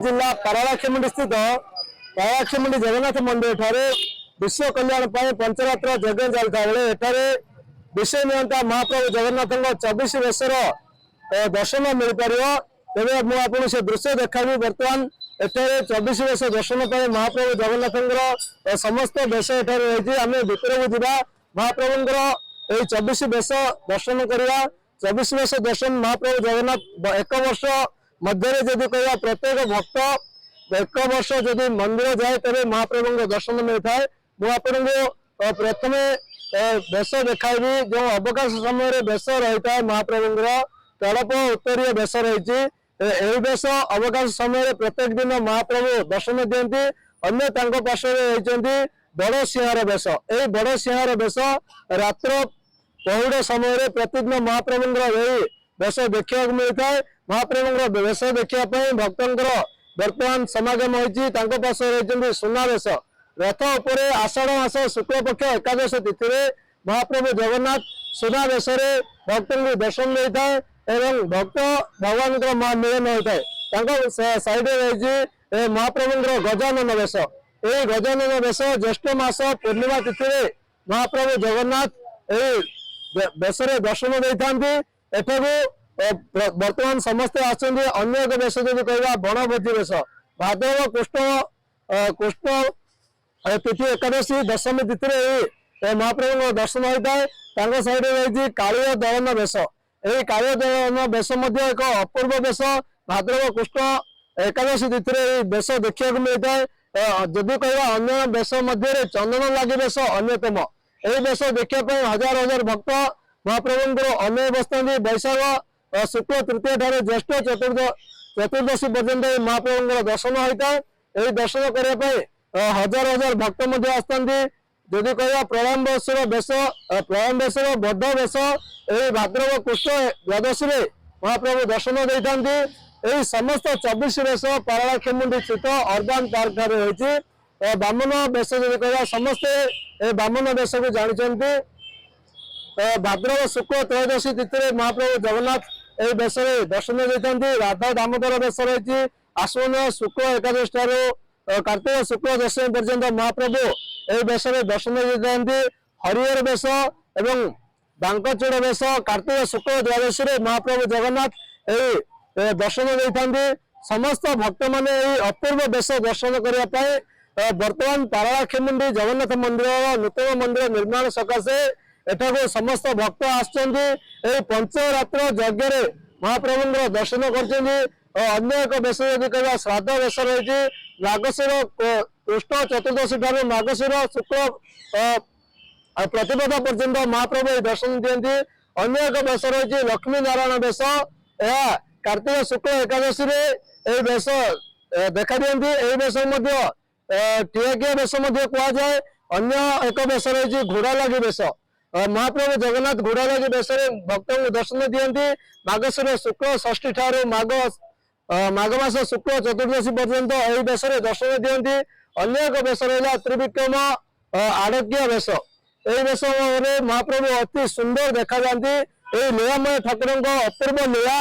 जिला पारालाखेमुंडी स्थित पारालाखेमुंडी जगन्नाथ मंदिर ठारे विश्व कल्याण पंचरात्र यज्ञ चलता बेले एठारे विषय नियंता महाप्रभु जगन्नाथ 24 वर्षर दर्शन मिल पार तेज मुझे से दृश्य देखा बर्तमान एठारे 24 वर्ष दर्शन पर महाप्रभु जगन्नाथ समस्त बेश एठारे रही आम भितर को जा महाप्रभुंर 24 वर्ष दर्शन करवा 24 वर्ष दर्शन महाप्रभु जगन्नाथ एक वर्ष मध्य जदि कह प्रत्येक भक्त एक वर्ष जदि मंदिर जाए तेरे महाप्रभु दर्शन मिलता है मुझे प्रथम बेश देखाबी जो अवकाश समय बेश रही है महाप्रभुंर तड़प उत्तरीय बेश रही बेश अवकाश समय प्रत्येक दिन महाप्रभु दर्शन दिखती अन्य पार्श्व रही बड़ सिंहार बेश यही बड़ सिंहार बेश रात्र पहुड़ समय प्रतिदिन महाप्रभुंर बेश देखा मिलता है महाप्रभुंर बेश देखा भक्तर बर्तमान समागम होती पार्श्व रही सुना बेश रथ उपर आषाढ़ मास शुक्ल पक्ष एकादश तिथि महाप्रभु जगन्नाथ सुना बेश भक्त दर्शन देता है एवं भक्त भगवान मिलन होता है साइड रही महाप्रभुंर गजानन बेश ये गजानन बेश ज्येष्ठ मास पूर्णिमा तिथि महाप्रभु जगन्नाथ बेश दर्शन देता बर्तमान समस्ते आसंदी अन्य एक बेश जो कह बणभोजी बेश भाद्रव कृष्ण तिथि एकादशी दशमी तिथि महाप्रभु दर्शन होता है साइड रही कालीय दलन बेश यही कालीय दलन बेश एक अपूर्व बेश भाद्रव कृष्ण एकादशी तिथि बेश देखा मिलता है जदि कह अन्य बेश मध्य चंदन लगी बेश अन्यतम यही बेश देखापी हजार हजार भक्त महाप्रभु अन्य बसता वैशाख शुक्ल तृतीय ठारे ज्येष्ठ चतुर्दशी पर्यंत महाप्रभु दर्शन होता है यही दर्शन करने हजार हजार भक्त आसता जदि कह प्रलम्बेश्वर बेश प्रलम्बेश्वर बड़ बेश यही भाद्रव कृष्ण द्वादशी महाप्रभु दर्शन देता यही समस्त 24 बेश पारालाखेमुंडी स्थित अर्बन पार्क ठारे रही बामन बेश जदि कह समस्ते बामन बेश को जानते भाद्रव शुक्ल त्रयोदशी तिथि महाप्रभु जगन्नाथ यही बेश दर्शन देता राधा दामोदर बेश रही आश्विन शुक्ल एकादश ठारू कार्तिक शुक्ल दशमी पर्यंत महाप्रभु यही बेश दर्शन देता हरिहर बेश एवं बांकचूड़ बेश कार्तिक शुक्ल द्वादशी महाप्रभु जगन्नाथ यही दर्शन देता समस्त भक्त माने अपूर्व बेश दर्शन करने बर्तमान पारालाखेमुंडी जगन्नाथ मंदिर नूतन मंदिर निर्माण सकाशे एठाको समस्त भक्त आसुच्चंदी पंचरात्र यज्ञ महाप्रभुंर दर्शन कर अन्य एक बेश यदि कह श्राद्ध बेश रही नागशिर कृष्ण चतुर्दशी ठार नागशिर शुक्ल प्रतिपदा पर्यंत महाप्रभु दर्शन दिखती अन्य एक बेश रही लक्ष्मी नारायण बेश यह कार्तिक शुक्ल एकादशी बेश देखा दिखती यही बेश टीआकिया बेश कहुए अन्य एक बेश रही घोड़ा लगी बेश महाप्रभु जगन्नाथ घोड़ा लगी बेश भक्त दर्शन दिखती माघशिर शुक्ल षष्ठी ठार माघ मास शुक्ल चतुर्दशी पर्यंत यही बेश दर्शन दिखती अन्य एक बेश रहा त्रिविक्रम आड़किया बेश यही बेश महाप्रभु अति सुंदर देखा जाती यही लीलामय ठाकुर अपूर्व लीला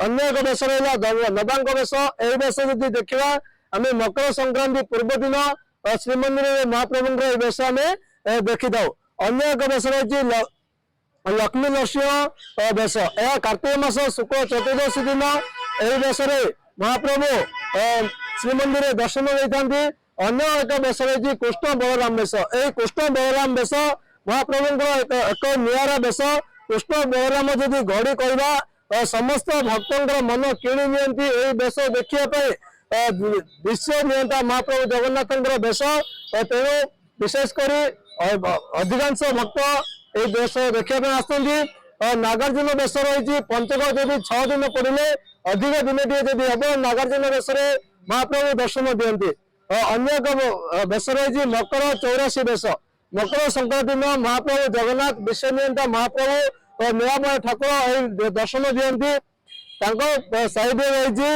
अन्य एक बेश रहा नवांक बेश यही बेश यदि देखा आम मकर संक्रांति पूर्व दिन श्रीमंदिर महाप्रभुंर बेश आम देखी था अन्य एक बेश रही लक्ष्मी नरसिंह बेश यह कार्तिक मास शुक्ल चतुर्दशी दिन यही बेश महाप्रभु श्रीमंदिर दर्शन देता अन्य एक बेश रही कृष्ण बलराम बेश यही कृष्ण बलराम बेश महाप्रभु एक निरा बेश कृष्ण बलराम जदि गढ़ी करवा समस्त भक्तर मन किणी नि बेश देखापी विश्व नियंता महाप्रभु जगन्नाथ बेश तेणु विशेषकर अधिकांश भक्त ये बेश देखा आसती नागार्जुन बेश रही पंचक जब 6 दिन पड़े अधिक दिन टी हम नागार्जुन बेश महाप्रभु दर्शन दिखती अन्य एक बेश रही मकर 84 बेश मकर संक्रांति दिन महाप्रभु जगन्नाथ विश्व नियंता महाप्रभु नीलामय ठाकुर दर्शन दिखती साइड रही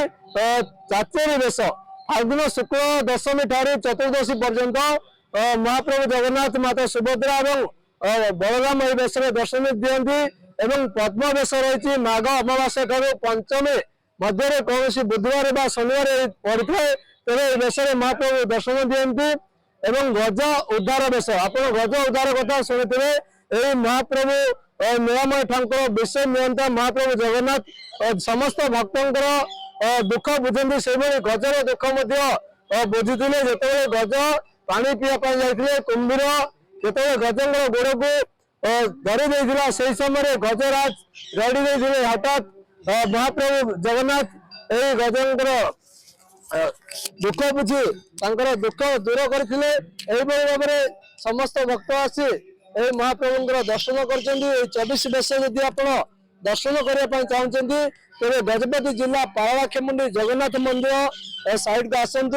चाचेरी बेश फाल्गुन शुक्ल दशमी ठार चतुर्दशी पर्यंत महाप्रभु जगन्नाथ माता सुभद्रा और बलराम बेश दर्शन दिखती पद्म बेश रही माघ अमावास्या ठार पंचमी मध्य कौन बुधवार शनिवार पड़ता है तेरे बेस महाप्रभु दर्शन दिखती एवं गज उद्धार बेस आप गज उद्धार कथा शुणुवे यही महाप्रभु निरामय ठाकुर विश्व नियंता महाप्रभु जगन्नाथ समस्त भक्तर दुख बुझे से गजर दुख बुझुते जो गज पानी पीवा जाते कुंभीर जो गजर गोड़ को धरी से समय गजराज रड़ी हठात महाप्रभु जगन्नाथ यही गजर दुख बुझी दुख दूर करते भाव में समस्त भक्त आसी महाप्रभु दर्शन कर 24 बेस यदि आप दर्शन करने चाहते तेरे गजपति जिला पारलाखेमुंडी जगन्नाथ मंदिर साइड को आसतु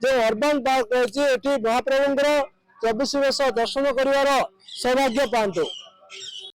जो अर्बन पार्क रही महाप्रभु 24 बेस दर्शन कर सौभाग्य पातु।